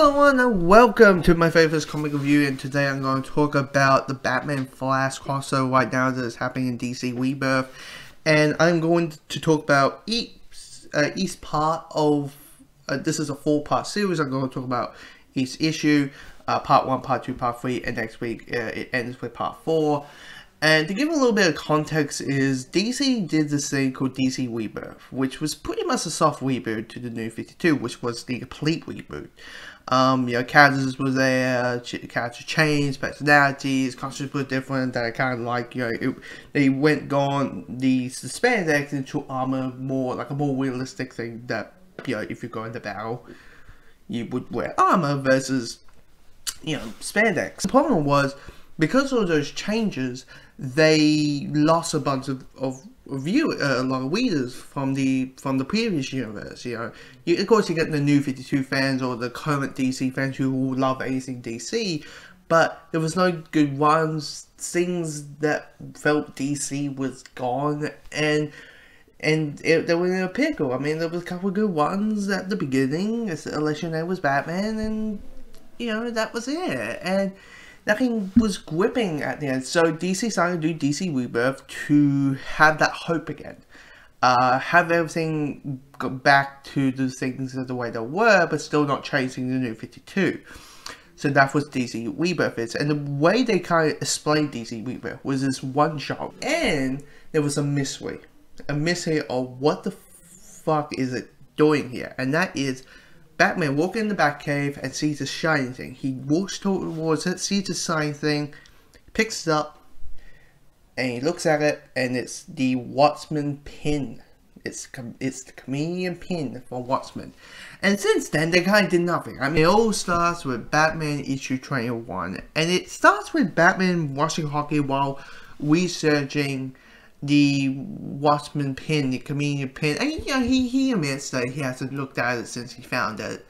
Hello everyone and welcome to my favorite comic review, and today I'm going to talk about the Batman Flash crossover right now that is happening in DC Rebirth, and I'm going to talk about each part of, this is a 4-part series. I'm going to talk about each issue, part 1, part 2, part 3, and next week it ends with part 4. And to give a little bit of context is, DC did this thing called DC Rebirth, which was pretty much a soft reboot to the New 52, which was the complete reboot. Characters were there, characters changed, personalities, costumes were different, that I kind of like, they went gone the spandex into armor, more like a more realistic thing that, if you go into battle, you would wear armor versus, spandex. The problem was, because of those changes, they lost a bunch of viewers, a lot of readers from the previous universe. Of course you get the New 52 fans or the current DC fans who all love anything DC, but there was no good ones. Things that felt DC was gone, and they were in a pickle. I mean, there was a couple of good ones at the beginning, unless your name was Batman, and that was it. And nothing was gripping at the end, so DC started to do DC Rebirth to have that hope again. Have everything go back to the things the way they were, but still not chasing the New 52. So that was DC Rebirth is, and the way they kind of explained DC Rebirth was this one shot, and there was a mystery of what the fuck is it doing here, and that is Batman walking in the Batcave and sees a shiny thing. He walks towards it, sees the shiny thing, picks it up, and he looks at it, and it's the Watchman pin. It's the chameleon pin for Watchman. And since then, they kind of did nothing. I mean, it all starts with Batman issue 21, and it starts with Batman watching hockey while researching the Watchman pin, the chameleon pin, and he admits that he hasn't looked at it since he found it,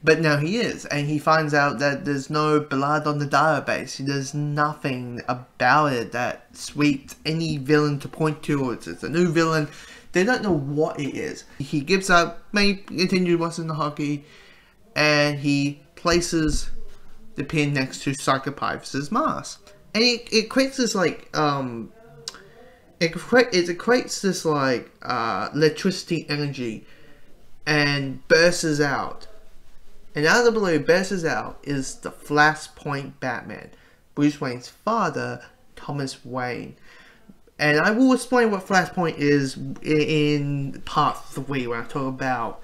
but now he is, and he finds out that there's no blood on the database. There's nothing about it that sweeps any villain to point to. It's a new villain. They don't know what it is. He gives up, may continue watching the hockey, and he places the pin next to Psychopath's mask, and it creates this it equates this electricity energy and bursts out. And out of the blue, bursts out is the Flashpoint Batman, Bruce Wayne's father, Thomas Wayne. And I will explain what Flashpoint is in part 3 when I talk about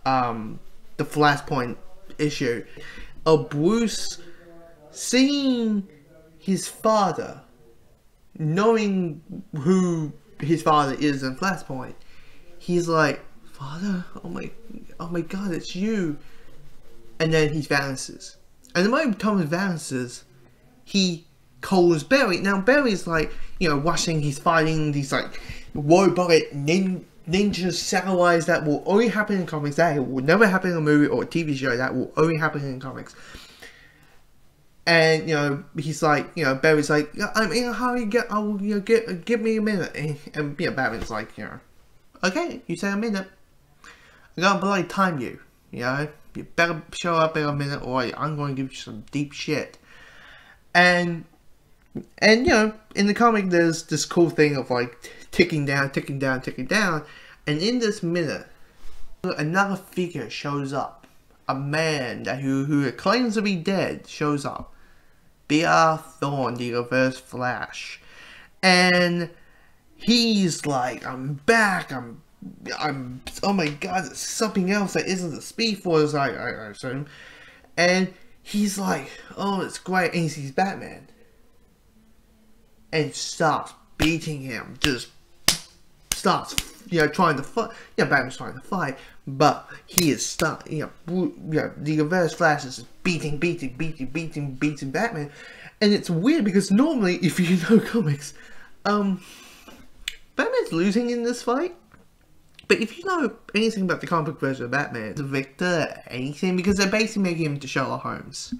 the Flashpoint issue. Of Bruce seeing his father, knowing who his father is in Flashpoint, he's like, "Father, oh my god, it's you!" And then he vanishes. And the moment Thomas vanishes, he calls Barry. Now Barry's watching. He's fighting these robotic ninja satellites that will only happen in comics. That will never happen in a movie or a TV show. That will only happen in comics. And he's like, Barry's like, I'm in a hurry, give me a minute. And Batman's like, okay, you say a minute, I'm gonna bloody time you. You better show up in a minute, or I'm going to give you some deep shit. And in the comic, there's this cool thing of ticking down, and in this minute, another figure shows up. A man who claims to be dead shows up. B.R. Thorne, the Reverse Flash, and he's like, I'm back, I'm oh my god, it's something else that isn't the Speed Force, I assume. And he's like, oh, it's great, and he sees Batman and starts beating him, just starts trying to fight. Batman's trying to fight, but he is the Reverse Flash is beating Batman. And it's weird because normally, if you know comics, Batman's losing in this fight. But if you know anything about the comic book version of Batman, it's a victor anything, because they basically make him into Sherlock Holmes.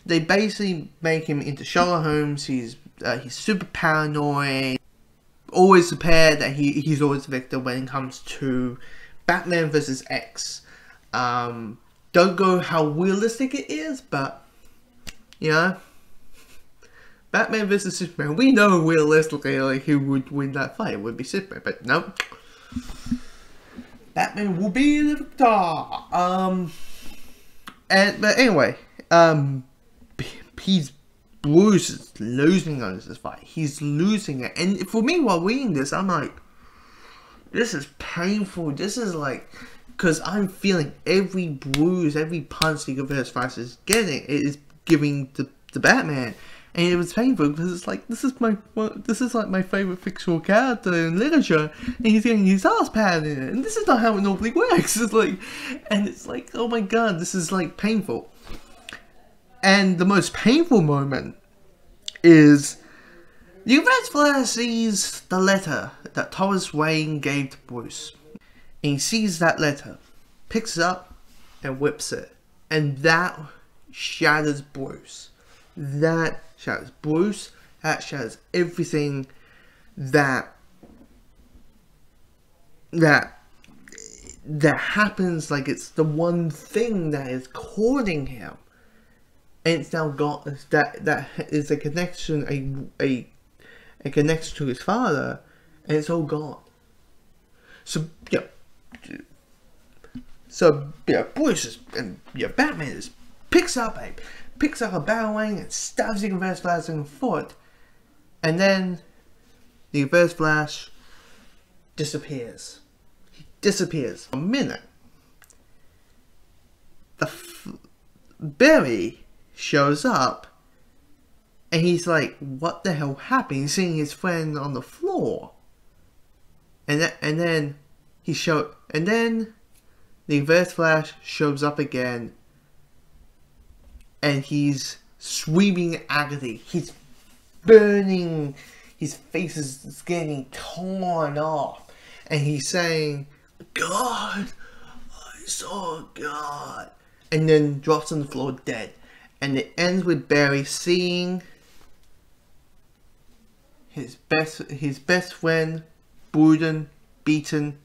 They basically make him into Sherlock Holmes. He's super paranoid, always prepared that he's always the victor when it comes to Batman vs. X. don't go how realistic it is, but you know, Batman vs Superman, we know realistically like who would win that fight. It would be Superman, but no, Batman will be the victor. But anyway, Bruce is losing on this fight. He's losing it, and for me, while reading this, I'm like, this is painful. This is like, because I'm feeling every bruise, every punch the Reverse Flash is getting, it is giving the Batman, and it was painful because it's like, this is like my favorite fictional character in literature, and he's getting his ass patted in it, and this is not how it normally works. It's like, and it's like, oh my god, this is like painful. And the most painful moment is the Reverse Flash sees the letter that Thomas Wayne gave to Bruce. And he sees that letter, picks it up, and whips it. And that shatters Bruce. That shatters Bruce. That shatters everything that happens. Like, it's the one thing that is courting him. And it's now got that is a connection, a connection to his father, and it's all gone. So yeah, Bruce is, and Batman picks up a batarang and stabs the Reverse Flash in the foot, and then the Reverse Flash disappears. He disappears. A minute. Barry shows up, and he's like, what the hell happened? He's seeing his friend on the floor, and then the Reverse Flash shows up again, and he's screaming agony. He's burning, his face is getting torn off, and he's saying, God, I saw God, and then drops on the floor dead. And it ends with Barry seeing his best friend Borden beaten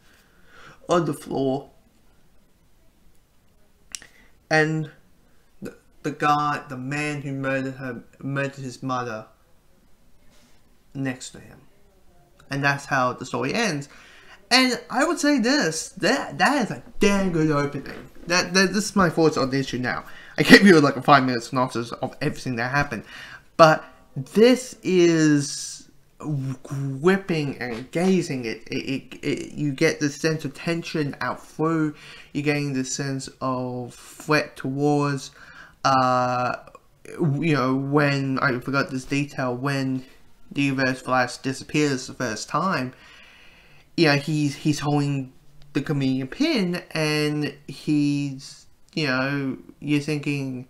on the floor, and the man who murdered his mother next to him. And that's how the story ends. And I would say that is a damn good opening. This is my thoughts on the issue now. I gave you like a 5-minute synopsis of everything that happened, but this is gripping and engaging. You get the sense of tension out through. You're getting the sense of threat towards. When I forgot this detail, when the Reverse Flash disappears the first time, he's holding the chameleon pin, and he's, you're thinking,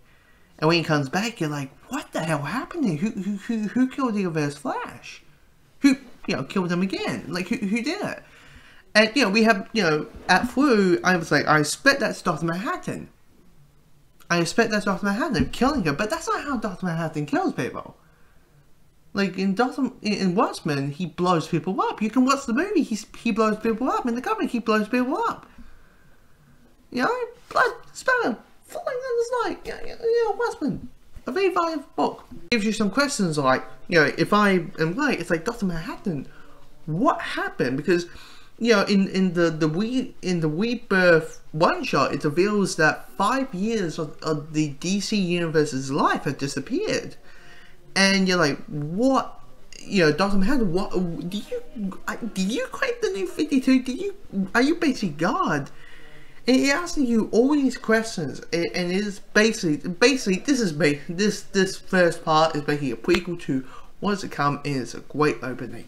and when he comes back, you're like, what the hell happened? Who killed the Reverse Flash? Who, killed him again? Like, who did it? And, we have, at through, I was like, I expect that's Dr. Manhattan. I expect that's Dr. Manhattan killing her, but that's not how Dr. Manhattan kills people. Like, in Watchmen, he blows people up. You can watch the movie, he blows people up. In the comic, he blows people up. Blood spatter falling on his night. Watchmen, a very valuable book. Gives you some questions like, if I am right, it's like, Dr. Manhattan, what happened? Because, in the Rebirth one-shot, it reveals that 5 years of the DC Universe's life had disappeared. And you're like, what? Dr. Manhattan, what? Did you create the New 52? Are you basically God? And he asking you all these questions, and it is basically this first part is basically a prequel to what's to come, and it's a great opening.